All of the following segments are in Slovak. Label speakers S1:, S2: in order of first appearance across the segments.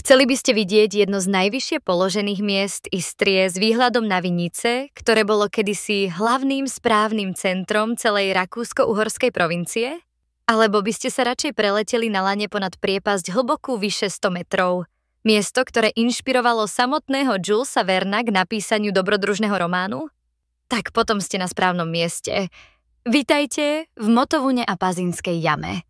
S1: Chceli by ste vidieť jedno z najvyššie položených miest Istrie s výhľadom na Vinice, ktoré bolo kedysi hlavným správnym centrom celej rakúsko-uhorskej provincie? Alebo by ste sa radšej preleteli na lane ponad priepasť hlbokú vyše 100 metrov? Miesto, ktoré inšpirovalo samotného Julesa Verna k napísaniu dobrodružného románu? Tak potom ste na správnom mieste. Vitajte v Motovune a Pazínskej jame.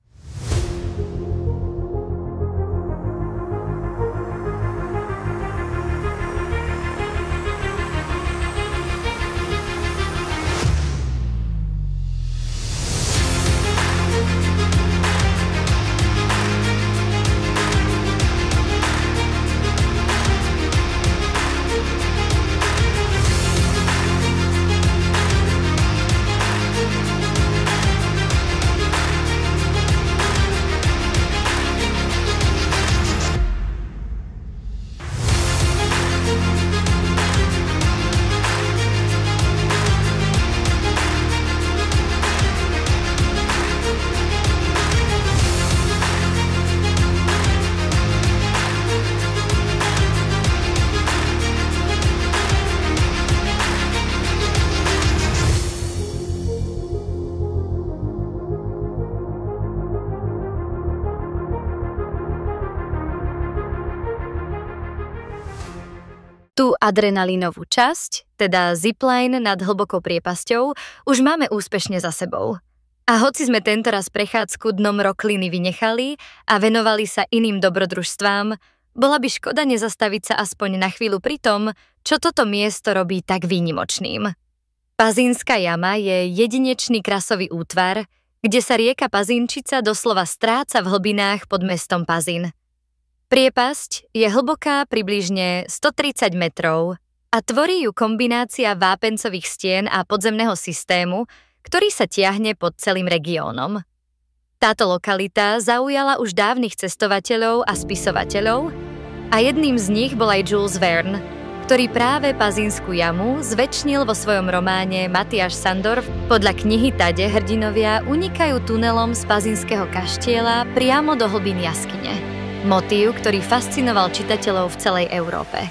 S1: Tú adrenalinovú časť, teda zipline nad hlbokou priepasťou, už máme úspešne za sebou. A hoci sme tentoraz prechádzku dnom Rokliny vynechali a venovali sa iným dobrodružstvám, bola by škoda nezastaviť sa aspoň na chvíľu pri tom, čo toto miesto robí tak výnimočným. Pazínska jama je jedinečný krasový útvar, kde sa rieka Pazínčica doslova stráca v hlbinách pod mestom Pazín. Priepasť je hlboká približne 130 metrov a tvorí ju kombinácia vápencových stien a podzemného systému, ktorý sa tiahne pod celým regiónom. Táto lokalita zaujala už dávnych cestovateľov a spisovateľov a jedným z nich bol aj Jules Verne, ktorý práve Pazínsku jamu zvečnil vo svojom románe Matyáš Sandor. Podľa knihy Tade hrdinovia unikajú tunelom z Pazínskeho kaštieľa priamo do hlbín jaskyne. Motív, ktorý fascinoval čitateľov v celej Európe.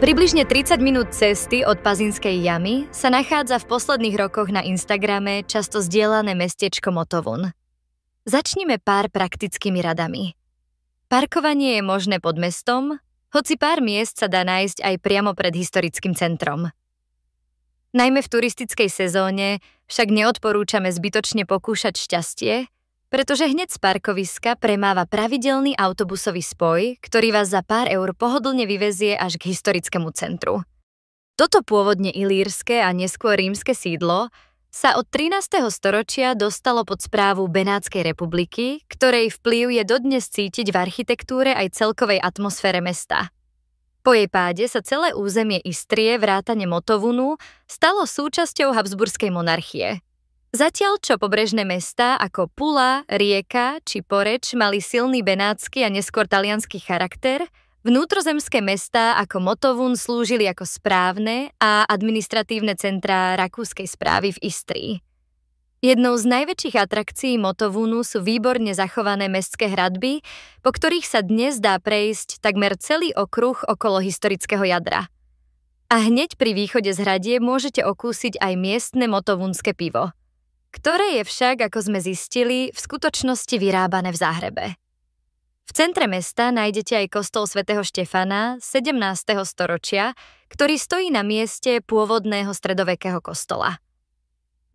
S1: Približne 30 minút cesty od Pazínskej jamy sa nachádza v posledných rokoch na Instagrame často zdieľané mestečko Motovun. Začnime pár praktickými radami. Parkovanie je možné pod mestom, hoci pár miest sa dá nájsť aj priamo pred historickým centrom. Najmä v turistickej sezóne však neodporúčame zbytočne pokúšať šťastie, pretože hneď z parkoviska premáva pravidelný autobusový spoj, ktorý vás za pár eur pohodlne vyvezie až k historickému centru. Toto pôvodne ilírske a neskôr rímske sídlo sa od 13. storočia dostalo pod správu Benátskej republiky, ktorej vplyv je dodnes cítiť v architektúre aj celkovej atmosfére mesta. Po jej páde sa celé územie Istrie vrátane Motovunu stalo súčasťou Habsburskej monarchie. Zatiaľ čo pobrežné mestá ako Pula, Rijeka či Poreč mali silný benátsky a neskôr taliansky charakter, vnútrozemské mestá ako Motovun slúžili ako správne a administratívne centrá rakúskej správy v Istrii. Jednou z najväčších atrakcií Motovunu sú výborne zachované mestské hradby, po ktorých sa dnes dá prejsť takmer celý okruh okolo historického jadra. A hneď pri východe z hradie môžete okúsiť aj miestne motovunské pivo, ktoré je však, ako sme zistili, v skutočnosti vyrábané v Záhrebe. V centre mesta nájdete aj kostol svätého Štefana 17. storočia, ktorý stojí na mieste pôvodného stredovekého kostola.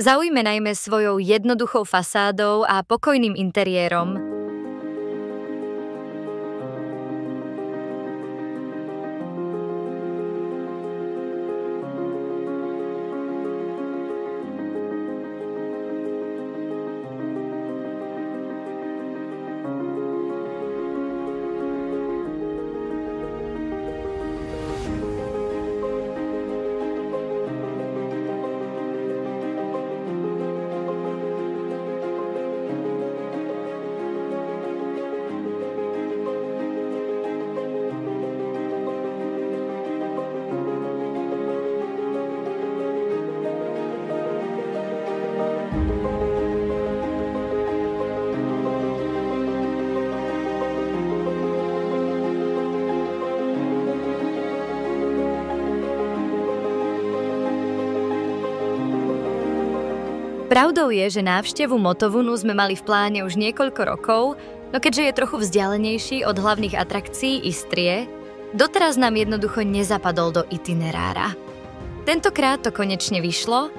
S1: Zaujme najmä svojou jednoduchou fasádou a pokojným interiérom. Pravdou je, že návštevu Motovunu sme mali v pláne už niekoľko rokov, no keďže je trochu vzdialenejší od hlavných atrakcií Istrie, doteraz nám jednoducho nezapadol do itinerára. Tentokrát to konečne vyšlo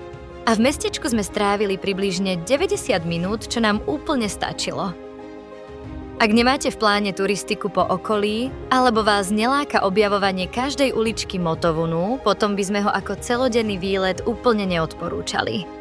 S1: a v mestečku sme strávili približne 90 minút, čo nám úplne stačilo. Ak nemáte v pláne turistiku po okolí, alebo vás neláka objavovanie každej uličky Motovunu, potom by sme ho ako celodenný výlet úplne neodporúčali.